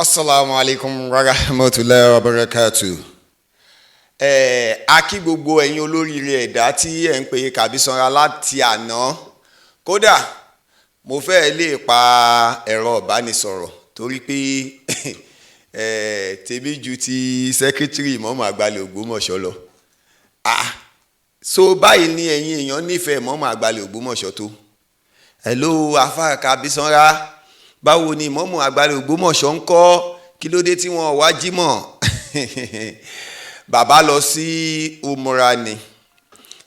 Assalamu alaikum wa rahmatullahi wa barakatuh. A kí gbogbo ẹ̀yin olóríire ẹ̀dá tí ẹ̀ ń pè Kàbísọ́ra láti àná. Kódà mo fẹ́ lè pa ẹ̀rọ ìbánisọ̀rọ̀ torí pé tèmi ju ti sẹ́kítírì Ìmáàmù Àgbàlẹ̀ Ògbómọ̀ṣọ́ lọ. So báyìí ni ẹ̀yin èèyàn nífẹ̀ẹ́ Ìmáàmù Àgbàlẹ̀ Ògbómọ̀ṣọ́ tó. Hello Àfà Kàbísọ́ra. Báwo ni Ìmáàmù Àgbàlẹ̀ Ògbómọ̀ṣọ́ ń kọ́? Kí ló dé tí wọ́n wá jímọ̀? Bàbá lọ sí umura ni.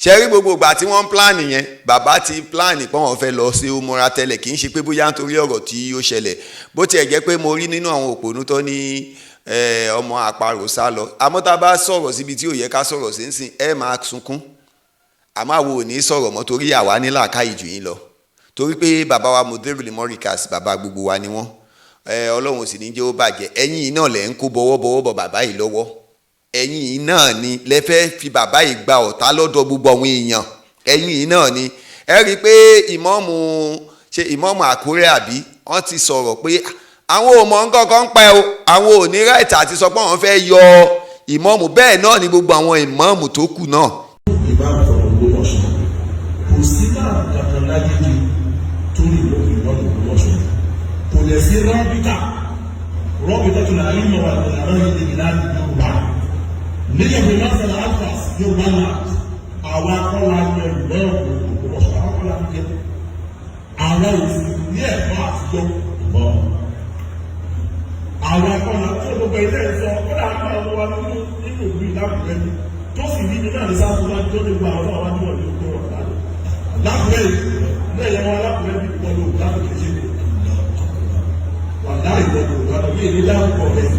Ṣé rí gbogbo ìgbà tí wọ́n ń plan yẹn, bàbá ti plan pé wọ́n fẹ́ lọ sí umura tẹ́lẹ̀, kì í ṣe pé bóyá nítorí ọ̀rọ̀ tí ó ṣẹlẹ̀. Bó tiẹ̀ jẹ́ pé mo rí nínú àwọn òpònú tó ní ọmọ àparò sá lọ. Àmọ́ tá a bá sọ̀rọ̀ síbi tí ò yẹ ká sọ̀rọ̀ sí ń sìn, ẹ máa sunkún. Àmọ́ àwo ò ní sọ̀rọ̀ mọ́ torí àwa ní làákàyè jù yín lọ. Torí pé bàbá wa Mudirul Morikas, bàbá gbogbo wa ni wọ́n. Ọlọ́run sì ní jẹ́ ó bàjẹ́. Ẹ̀yin yìí náà lẹ̀ ń kó bọ̀wọ̀bọ̀wọ̀ bọ̀ bàbá yìí lọ́wọ́. Ẹ̀yin yìí náà ni lẹ fẹ́ fi bàbá yìí gba ọ̀tá lọ́dọ̀ gbogbo àwọn èèyàn. Ẹ̀yin yìí náà ni. Ẹ rí i pé ìmáàmù Àkúrẹ́ àbí wọ́n ti sọ̀rọ̀ pé àwọn ò mọ̀ nǹkan kan pẹ́ o, àwọn ò ní right àti sọ pé wọ́n fẹ́ yọ ìmáàmù. Bẹ́ẹ̀ náà ni gbogbo àwọn ìmáàmù tó kù náà. Ìmáàmù sọ̀rọ̀ Ògbómọ̀ṣọ́ kò sí náà kankan láyé ní torí ìwọ́n Ògbómọ̀ṣọ́ kò lè sí rọ́bìtà tó náà nínú wà lọ́wọ́ àwọn ìdílé láti Yorùbá nígbà tí wọ́n sọ̀rọ̀ alphas Yorùbá náà àwọn akọ́lá yẹ ìwọ́n Ògbómọ̀ṣọ́ àwọn akọ́lá yẹ àwọn òsì ní ẹ̀kọ́ àtijọ́ ìbọn àwọn akọ́lá tó gbogbo ilé ìsọ kọ́lá àwọn ọmọ wa nínú ìlú ìlàkùnrin tó sì ní nínú àdìsá tó wá tó lè gba àwọn àwọn àdìwọ̀ ní ọjọ́ ọ̀tá lákùnrin lẹ́yìn àwọn alákùnrin bí wọ́n lò lákùnrin ṣe wà láì wọ́n lò láti ní èdè dárúkọ rẹ̀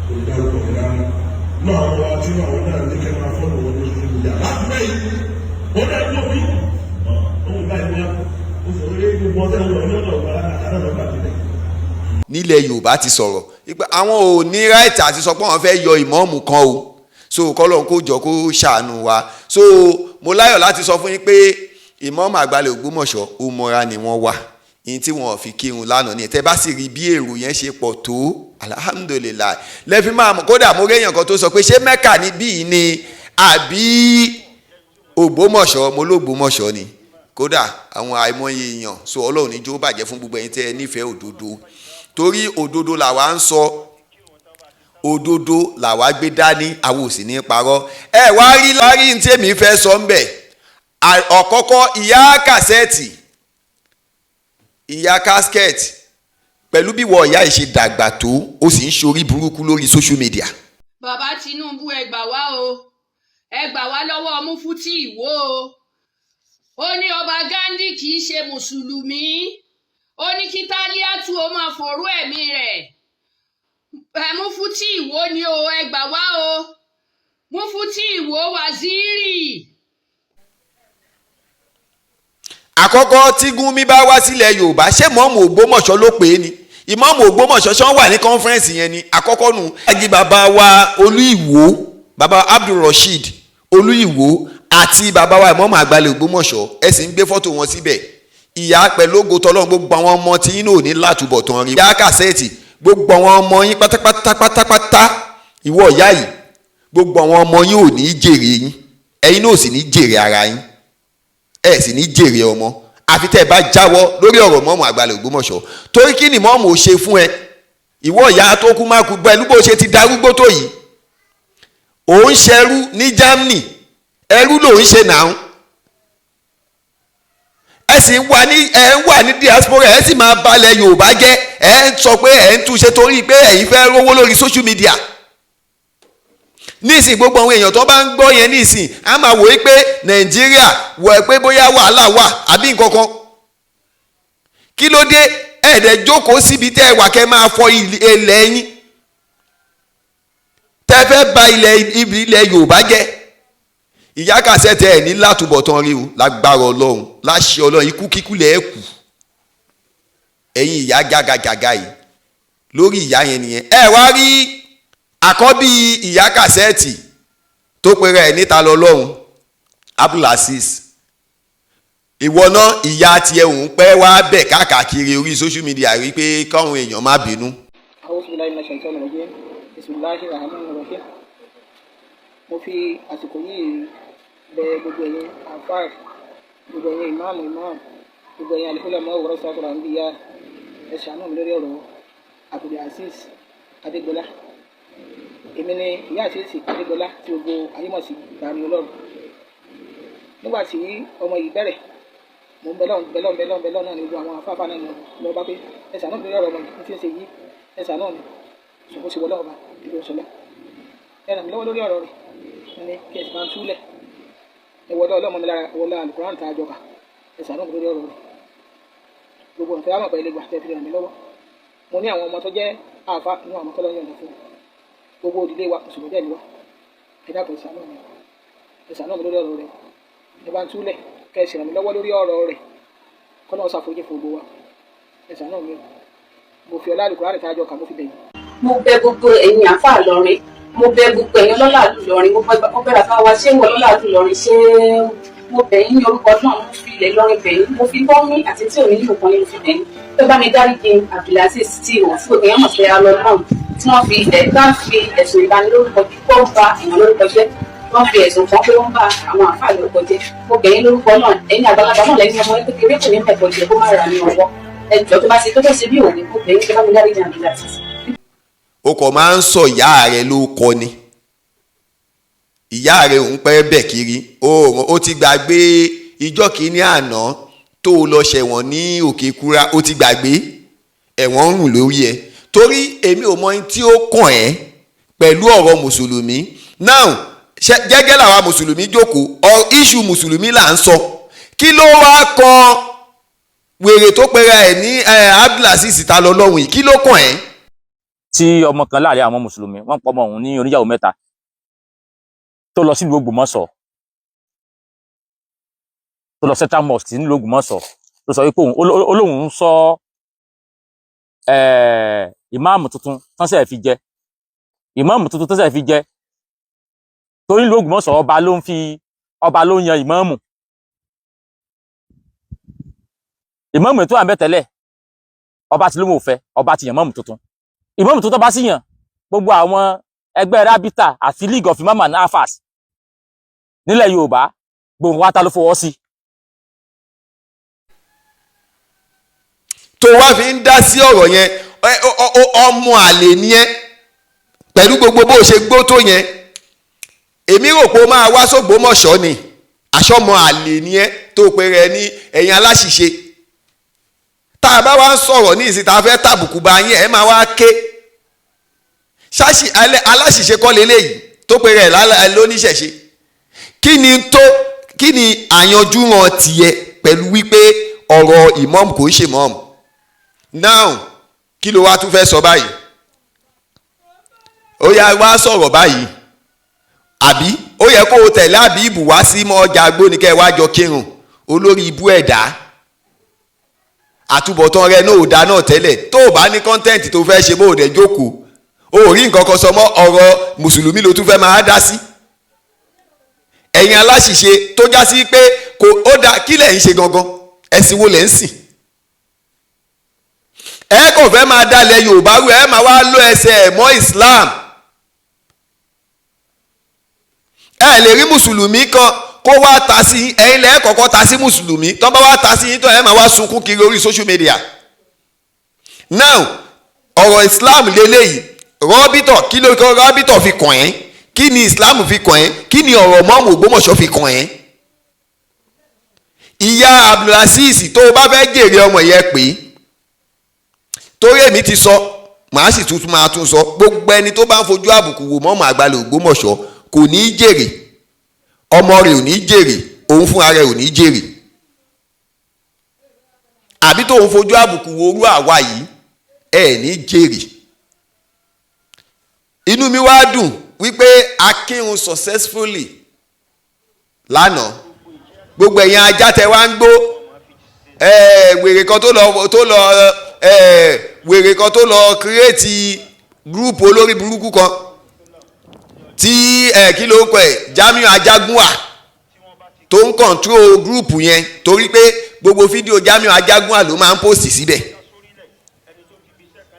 olùdárúkọ rẹ̀ rárá náà àwọn wa tí àwọn náà ní kẹ́kẹ́ máa fọ́nà wọn lóṣù tó yà lákùnrin yìí ó dẹ́ tó bí òun báyìí wọ́n ó sọ pé gbogbo ọ̀tẹ́ wọn ní ọ̀dọ̀ ọ̀gbà láti nílẹ̀ Yorùbá ti sọ̀rọ̀ àwọn ò ní ráìtì àti sọ pé wọ́n fẹ́ yọ ìmáàmù kan o. So kọ́lọ́n kó jọ kó ṣàánú wa. So mo láyọ̀ láti sọ fún yín pé Ìmáàmù Àgbàlẹ̀ Ògbómọ̀ṣọ́ umura ni wọ́n wà. Yín tí wọ́n fi kírun lánàá ni tẹ́ bá sì rí bí èrò yẹn ṣe pọ̀ tó alhamdulilayi lẹ́fí máa mọ̀. Kódà mo réyàn kan tó sọ pé ṣé Mẹ́kà níbí ni àbí Ògbómọ̀ṣọ́, mo lógbómọ̀ṣọ́ ni. Kódà àwọn àìmọye èèyàn. So Ọlọ́run ní jó bàjẹ́ fún gbogbo ẹ̀yin tẹ́ ẹ nífẹ̀ẹ́ òdodo torí òdodo làwa ń sọ, òdodo làwa gbé dání, àwọn ò sì ní parọ́. Ẹ wá rí ní tèmi fẹ́ sọ ń bẹ̀. Ọ̀kọ́kọ́ ìyá Cassette, ìyá Cassette pẹ̀lú bí wọ́n ìyá yìí ṣe dàgbà tó, ó sì ń ṣorí burúkú lórí social media. Bàbá Tinubu ẹ gbà wá o, ẹ gbà wá lọ́wọ́ Mufti Ìwó o. Ó ní ọba Gandhi kì í ṣe mùsùlùmí. Ó ní kí Tálíátù ó máa fòrú ẹ̀mí rẹ̀. Mufti Ìwó ni o, ẹ gbà wá o. Mufti Ìwó wàzírì. Àkọ́kọ́ tí Gúnmi bá wá sílẹ̀ Yorùbá ṣé Ìmáàmù Ògbómọ̀ṣọ́ ló pè é ni? Ìmáàmù Ògbómọ̀ṣọ́ ṣé wọ́n wà ní conference yẹn ni? Àkọ́kọ́ nù. Ẹ̀jẹ̀ bàbá wa Olú Ìwó, bàbá Abdul Rasheed Olú Ìwó àti bàbá wa Ìmáàmù Àgbàlẹ̀ Ògbómọ̀ṣọ́ ẹ sì ń gbé fọ́tò wọn síbẹ̀. Ìyá pẹ̀lú ògo tọ́lọ́run gbogbo àwọn ọmọ tí yín náà ní látúbọ̀tán rí. Ìyá Cassette gbogbo àwọn ọmọ yín pátápátá ìwọ ìyá yìí gbogbo àwọn ọmọ yín ò ní jèrè yín, ẹ̀yin náà ò sì ní jèrè ara yín, ẹ sì ní jèrè ọmọ àfi tẹ́ ẹ bá jáwọ́ lórí ọ̀rọ̀ Ìmáàmù Àgbàlẹ̀ Ògbómọ̀ṣọ́. Torí kí ni Ìmáàmù ò ṣe fún ẹ? Ìwọ ìyá tó kú má kú pẹ̀lú bó ṣe ti darúgbó tó yìí. Òun ṣẹrú ní Germany, ẹrú lòun ṣe náà. Ẹ sì ń wà ní diaspora, ẹ sì máa balẹ̀ Yorùbá jẹ́, ẹ ń sọ pé ẹ ń túnṣe torí pé ẹ̀yin fẹ́ rówó lórí social media. Nísìn gbogbo àwọn èèyàn tó bá ń gbọ́ yẹn nísìn á máa wòó pé Nàìjíríà wọ̀ pé bóyá wàhálà wà àbí nǹkan kan. Kí ló dé ẹ̀ẹ́dẹ̀ jókòó síbi tẹ́ ẹ wà kẹ́ máa fọ ilẹ̀ yín tẹ́ fẹ́ ba ilẹ̀ Yorùbá jẹ́. Ìyá Cassette ẹ̀ ní látúbọ̀tán rí o lágbára Ọlọ́run láṣẹ Ọlọ́run ikú kíkú lẹ̀ ẹ́ kù. Ẹ̀yin ìyá gàgàgàgà yìí lórí ìyá yẹn nìyẹn. Ẹ wá rí àkọ́bí ìyá Cassette tó pèrè ẹ̀ níta lọ́lọ́run Abdulaziz ìwọ náà ìyá tiẹ̀ òun pẹ́ wá bẹ̀ káàkiri orí social media rí pé káwọn èèyàn má bínú. mo fi àsìkò yìí bẹ gbogbo ẹ̀yin àfáà, gbogbo ẹ̀yin ìmáàmù, gbogbo ẹ̀yin àlùfáà mọ́ òwúrọ̀ sọ́kùnrin àń bí ya ẹ ṣàánú mi lórí ọ̀rọ̀ Abdulaziz Adégbọlá. Èmi ni ìyá àṣìṣe Adégbọlá tí gbogbo ayé mọ̀ sí Bàmí Ọlọ́run. Nígbà tí ọmọ yìí bẹ̀rẹ̀, mo ń bẹ́lọ̀ náà ní gbogbo àwọn afáfá náà lọ bá pé ẹ ṣàánú mi lórí ọ̀rọ̀ ọmọ yìí tí ń ṣe yìí, ẹ ṣàánú mi ṣùgbọ́n ṣe wọlé ọba ìlú ọ̀ṣọ́lá. Ẹ ràn mí lọ́wọ́ lórí ọ̀rọ̀ rẹ̀ ní kí ẹ sì máa ń túlẹ̀. Ẹ wọlé ọlọ́mọ mi lára, wọlé Al-Qur'an tá a jọ kà, ẹ ṣàánú mi lórí ọ̀rọ̀ rẹ̀. Gbogbo nǹkan yà mọ̀ pẹ̀lú ìgbà tẹ́ fi ràn mí lọ́wọ́. Mo ní àwọn ọmọ tó jẹ́ àáfà nínú àwọn tọ́lọ́ yọ̀ǹda fún gbogbo òdìlé wa mùsùlùmí dẹ̀ ni wá. Ẹ dákun ẹ ṣàánú mi lórí ọ̀rọ̀ rẹ̀. Ẹ bá ń túlẹ̀ kẹ́ ẹ sì ràn mí lọ́wọ́ lórí ọ̀rọ̀ rẹ̀. Kọ́nà ó ṣàforíjì fún gbogbo wa. Ẹ ṣàánú mi. Mo fi ọlá Al-Qur'an tá a jọ kà mo fi bẹ̀yìn. Mo bẹ gbogbo ẹ̀yin àáfà Ìlọrin, mo bẹ gbogbo ẹ̀yin ọlọ́lá Ìlọrin, mo bẹ̀rẹ̀ fún wa ṣé wọ́n ọlọ́lá Ìlọrin ṣé mo bẹ̀ yín ní orúkọ náà, mo fi ilẹ̀ Ìlọrin bẹ̀ yín, mo fi bọ́mí àti tí òní nínú kan ní mo fi bẹ̀ yín. Tó bá mi dáríjì Abdulaziz tí wọ́n tí gbogbo èèyàn mọ̀ sí alọ́ náà tí wọ́n fi ẹ̀sùn ìbanilórúkọ pípọ́ ba èèyàn lórúkọ jẹ́, wọ́n fi ẹ̀sùn kan pé wọ́n bá àwọn àáfàá lórúkọ jẹ́. Mo bẹ̀ yín lórúkọ náà, ẹ̀yin àgbàlagbà náà lẹ́yìn ọmọ kékeré kò ní mẹ́kọ̀ọ́ jẹ́ kó má ra ní ọwọ́. Ẹjọ́ tó bá ṣe tó ṣe bí òní, mo bẹ̀ yín tó bá mi dáríjì Abdulaziz. O kò máa ń sọ ìyá rẹ ló kọ ni, ìyá rẹ òun pẹ́ bẹ̀ kiri, ó ti gbàgbé ìjọ́ kìíní àná tó lọ ṣẹ̀wọ̀n ní Òkè Kúra, ó ti gbàgbé ẹ̀wọ̀n ń rùn lórí ẹ. Torí èmi ò mọ tí ó kàn ẹ́ pẹ̀lú ọ̀rọ̀ mùsùlùmí. Now gẹ́gẹ́ làwa mùsùlùmí jókòó, iṣu mùsùlùmí là ń sọ. Kí ló wá kan wèrè tó pera ẹ̀ ní Abdulaziz ta lọ lọ́hùn yìí, kí ló kàn ẹ́? Tí ọmọ kan láàrin àwọn mùsùlùmí wọ́n pọ̀ ọmọ òun ní oníyàwó mẹ́ta tó lọ sílùú Ògbómọ̀ṣọ́, tó lọ Central Mosque nílùú Ògbómọ̀ṣọ́, tó sọ wípé Olohun ń sọ ìmáàmù tuntun tán sẹ̀ fi jẹ, torí nílùú Ògbómọ̀ṣọ́ ọba ló ń yan ìmáàmù tó wà ń bẹ tẹ́lẹ̀, ọba tí ló mọ̀ fẹ́, ọba ti yan ìmáàmù tuntun bá sì yàn, gbogbo àwọn ẹgbẹ́ Rabita àti League of Imam and Afas nílẹ̀ Yorùbá gbogbo wa ta ló fọwọ́ sí. Tó wá fi ń dá sí ọ̀rọ̀ yẹn, ọmọ àlè ni ẹ́ pẹ̀lú gbogbo bó ṣe gbó tó yẹn. Èmi rò pé ó máa wá s'Ògbómọ̀ṣọ́ ni, àṣọmọ àlè ni ẹ́ tó pe rẹ ní ẹ̀yin aláṣìṣe. Tá a bá wá ń sọ̀rọ̀ ní ìsìn tá a fẹ́ tàbùkù bá yín, ẹ máa wá ké. Ṣáṣì aláṣìṣe kọ́ leléyìí tó pe rẹ̀ lóníṣẹ̀ṣe. Kí ni àyanjúràn tiẹ̀ pẹ̀lú wípé ọ̀rọ̀ ìmọ̀ọ́mù kò ń ṣe mọ̀ọ́mù? Now kí ló wá tún fẹ́ sọ báyìí? Ó yá wá sọ̀rọ̀ báyìí, àbí ó yẹ kó o tẹ̀lé àbí ìbù wá sí mọ́ ọjà agbónikẹ́ wá jọ kírun, olórí ibú ẹ̀dá. Àtúbọ̀tán rẹ náà ò dá náà tẹ́lẹ̀, tó o bá ní kọ́ńtẹ́ǹtì tó fẹ́ ṣe bó o dẹ̀ jókòó, o ò rí nǹkan kan sọ mọ́ ọ̀rọ̀ mùsùlùmí ló tún fẹ́ máa dá sí. Ẹ̀yin aláṣìṣe tó já sí pé ó dá kí lẹ̀ ń ṣe gangan, ẹ̀sìn wo lẹ̀ ń sìn? Ẹ kàn fẹ́ máa dalẹ̀ Yorùbá rú, ẹ máa wá lọ ẹsẹ̀ ẹ̀ mọ́ Islam. Ẹ lè rí mùsùlùmí kan kó wá ta sí ẹ̀yin lẹ́ẹ̀ kọ́kọ́ ta sí mùsùlùmí, tó bá wá ta sí yín tó ẹ máa wá sunkún kiri orí social media. Now ọ̀rọ̀ Islam lélẹ́yìí, rọ́bìtọ̀ kí ló kọ́ rọ́bìtọ̀ fi kàn ẹ́? Kí ni Islam fi kàn ẹ́? Kí ni ọ̀rọ̀ mọ́mù Ògbómọ̀ṣọ́ fi kàn ẹ́? Ìyá Abdulaziz tó o bá fẹ́ jèrè ọmọ yẹn pé torí èmi ti sọ, màá sì tún máa tún sọ, gbogbo ẹni tó bá ń fojú àbùkù wò mọ́mù àgbàlẹ̀ Ògbómọ̀ṣọ́ kò ní í jèrè, ọmọ rẹ̀ ò ní í jèrè, òun fúnra rẹ̀ ò ní í jèrè. Àbí tó ń fojú àbùkù wo orú àwa yìí ẹ̀ ní jèrè. Inú mi wá dùn wípé a kírun successfully lánàá. Gbogbo ẹ̀yin ajá tẹ wá ń gbó, wèrè kan tó lọ kírètì gúrùpù olórí burúkú kan tí kí ló ń pẹ́ Jamiu Ajagunwa tó ń control group yẹn torí pé gbogbo fídíò Jamiu Ajagunwa ló máa ń post síbẹ̀.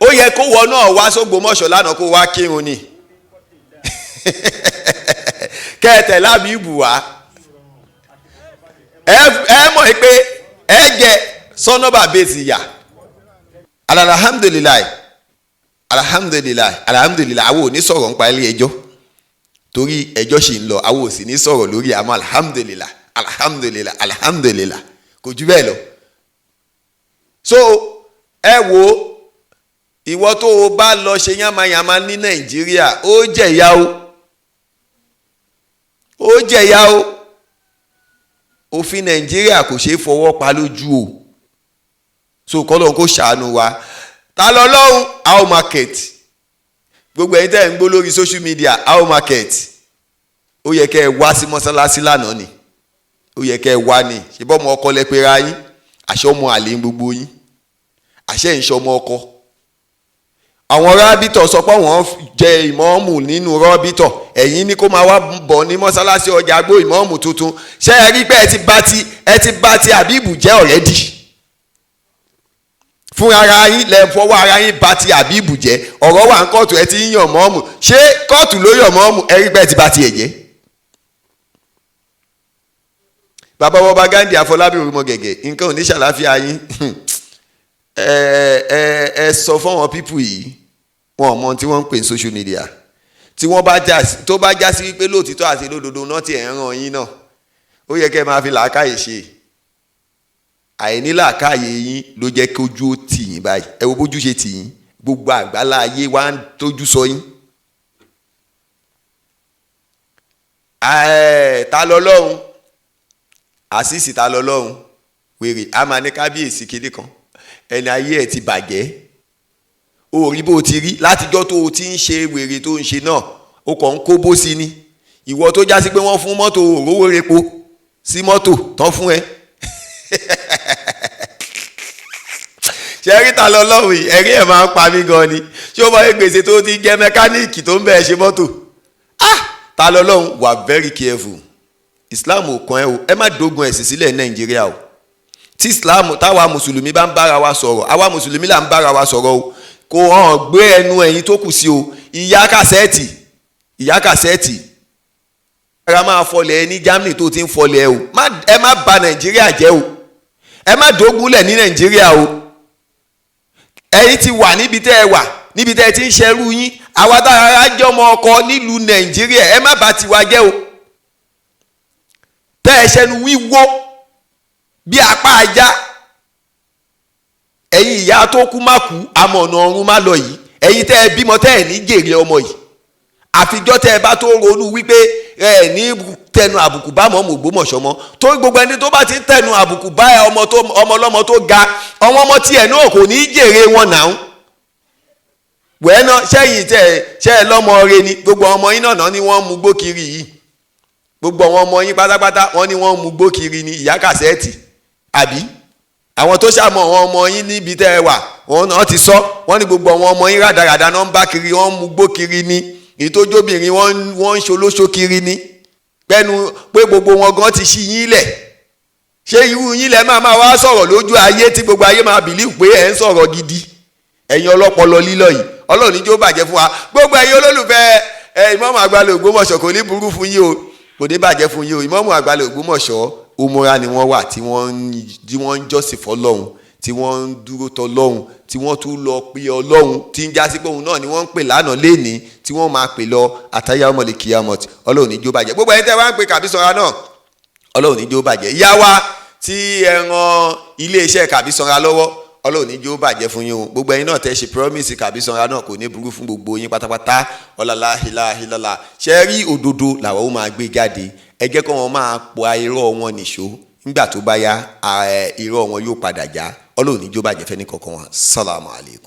Ó yẹ kó wọ náà wá s'Ógbómọ̀ṣọ́ lánàá kó wá kírun ni kẹ́ẹ̀tẹ̀ lábí ìbù wá ẹ mọ̀ pé ẹ jẹ sọ́nọ́bà bẹ́ẹ̀sì yà. Alhamdulilayi àwọn ò ní sọ̀rọ̀ nípa ilé ẹjọ́ torí ẹjọ́ ṣì ń lọ, àwọn ò sì ní sọ̀rọ̀ lórí àmọ́ alhamdulilayi kò jù bẹ́ẹ̀ lọ. So ẹ wo ìwọ tó o bá lọ ṣe yánmayànmá ní Nàìjíríà ó jẹ̀yà o òfin Nàìjíríà kò ṣeé fọwọ́ pa lójú o. So kọ́lọ́n kó ṣàánú wa. Ta lọ lọ́hùn how market gbogbo ẹ̀yin tẹ́ ń gbọ́ lórí social media how market ó yẹ kẹ́ ẹ wá sí mọ́sálásí lánàá ni, ó yẹ kẹ́ ẹ wá ní ṣe bọ́ ọmọ ọkọ lẹ́pẹ̀rẹ́ yín, àṣẹ ọmọ àlè gbogbo yín, àṣẹ ìṣọ́ ọmọ ọkọ. Àwọn rábítọ̀ sọ pé wọ́n jẹ ìmọ̀ọ́mù nínú rábítọ̀, ẹ̀yin ní kó máa wá bọ̀ ní mọ́sálásí ọjà àgbò ìmọ̀ọ́mù tuntun. Ṣé ẹ rí pé ẹ ti bá ti Àbíbù jẹ́ ọ̀rẹ́dì fún ara yín, lẹ fọwọ́ ara yín bá ti Àbíbù jẹ́. Ọ̀rọ̀ wà ń kóòtù ẹ ti ń yàn mọ́ọ̀mù, ṣé kóòtù ló yàn mọ́ọ̀mù? ẹ rí pé ẹ ti bá ti ẹ̀ jẹ́. Bàbá wọba Ghandi Afọlábí Orúmọ Gẹ̀gẹ̀ nǹkan ò ní ṣàlàáfíà yín. Ẹ sọ fún àwọn pípù yìí wọn mọ tí wọ́n ń pè ní social media, tí wọ́n bá já sí wípé lóòtítọ́ àti lódodo náà ti ẹ̀ ń ràn yín náà, ó yẹ kẹ́ máa fi làákàyè ṣe. Àìní làákàyè yín ló jẹ́ kójú ó tì yín báyìí. Ẹ wo bójú ṣe tì yín, gbogbo àgbálá ayé wa ń tójú sọ yín. Ta lọ lọ́hùn àṣìṣì, ta lọ lọ́hùn wèrè a máa ní kábíyèsí kéde kan ẹni ayé ẹ̀ ti bàjẹ́. O rí bó ti rí látijọ́ tó o ti ń ṣe wèrè tó ń ṣe náà, o kàn ń kó bó sí ni. Ìwọ tó já sí pé wọ́n fún mọ́tò òróró repo sí mọ́tò tán fún ẹ. Ṣé rí ta lọ lọ́hùn yìí, ẹ̀rí ẹ̀ máa ń pa mí gan ni. Ṣé o mọ̀ gbèsè tó ti jẹ́ mẹkáníìkì tó ń bẹ̀ ṣe mọ́tò? Ta lọ lọ́hùn wà very careful. Islam ò kàn ẹ́ o, ẹ má dógun ẹ̀sìn sílẹ̀ ní Nàìjíríà o. Tí Islam táwa mùsùlùmí bá ń bára wa sọ̀rọ̀, àwa mùsùlùmí là ń bára wa sọ̀rọ̀ o, kò hàn gbé ẹnu ẹ̀yin tó kù sí o. Ìyá Cassette ara máa fọlẹ̀ ní Germany tó ti ń fọlẹ̀ o. Ẹ má bà Nàìjíríà jẹ́ o, ẹ má dógunlẹ̀ ní Nàìjíríà o. Ẹ̀yin ti wà níbi tẹ́ ẹ wà, níbi tẹ́ ẹ ti ń ṣerú yín. Àwa tára jẹ́ ọmọ ọkọ nílùú Nàìjíríà, ẹ má bà tiwa jẹ́ o. Tẹ́ ẹ ṣẹnu wíwó bí apá ajá. Ẹ̀yin ìyá tó kú má kú, amọ̀nà ọ̀run má lọ yìí. Ẹ̀yin tẹ́ ẹ bímọ tẹ́ ẹ ní jèrè ọmọ yìí. Àfijọ́ tẹ́ ẹ bá tó ronú wípé ẹ ní tẹnu àbùkù bá mọ́ Ògbómọ̀ṣọ́ mọ́. Torí gbogbo ẹni tó bá ti ń tẹnu àbùkù bá ọmọ ọlọ́mọ tó ga, àwọn ọmọ tiẹ̀ náà kò ní jèrè wọn náà. Wẹ́ẹ́nà ṣẹ́yìn ṣẹ́ ẹ lọ́mọ rẹ ni gbogbo ọmọ yín náà ni wọ́n mú gbó kiri yìí. Gbogbo àwọn ọmọ yín pátápátá wọ́n ní wọ́n mú gbó kiri ni ìyá Cassette àbí? Àwọn tó ṣàmọ̀ àwọn ọmọ yín níbi tẹ́ ẹ wà wọ́n náà ti sọ, wọ́n ní gbogbo àwọn ọmọ yín rádaràda náà ń bá kiri, wọ́n mú gbó kiri ni. Ìtójóbìnrin wọ́n ń ṣolóṣó kiri ni. Pẹ́nu pé gbogbo wọn gan ti ṣí yín lẹ̀. Ṣé irú yín lẹ máa wá sọ̀rọ̀ lójú ayé tí gbogbo ayé máa bìlíù pé ẹ̀ ń sọ̀rọ̀ gidi? Ẹ̀yin ọlọ́pọlọ lílọ yìí, Ọlọ́run ní jó bàjẹ́ fún wa. Gbogbo ẹ̀yin olólùfẹ́ Ìmáàmù Àgbàlá Ògbómọ̀ṣọ́ kò ní burú fún yín o, kò ní bàjẹ́ fún yín o. Ìmáàmù Àgbàlá Ògbómọ̀ṣọ́ òmùra ni wọ́n wà tí wọ́n ń jọ́sìn fọ́lọ́hun, tí wọ́n ń dúró tọ́ lọ́hun, tí wọ́n tún lọ pé Ọlọ́hun tí ń jásí pé òun náà ni wọ́n ń pè lánàá lénìí, tí wọ́n máa pè lọ àtàyà ọmọlẹ̀ kíyàmọ̀tì. Ọlọ́run ní jó bàjẹ́. Gbogbo ẹ̀yin tẹ́ wá ń pè Kàbísọ́ra náà, Ọlọ́run ní jó bàjẹ́. Ìyá wa tí ẹ ran iléeṣẹ́ Kàbísọ́ra lọ́wọ́, Ọlọ́run ní jó bàjẹ́ fún yín o. Gbogbo ẹ̀yin náà tẹ́ ṣe promise Kàbísọ́ra náà kò ní burú fún gbogbo yín pátápátá. Ọlọ́lá ìlàlá ṣe rí òdodo làwọn ó máa gbé jáde. Ẹ jẹ́ kó wọn máa po irọ́ wọn nìṣó. Nígbà tó bá yá irọ́ wọn yóò padà já. Ọlọ́run ní jó bàjẹ́ fẹ́ ní kankan wọn. Assalamu alaikum.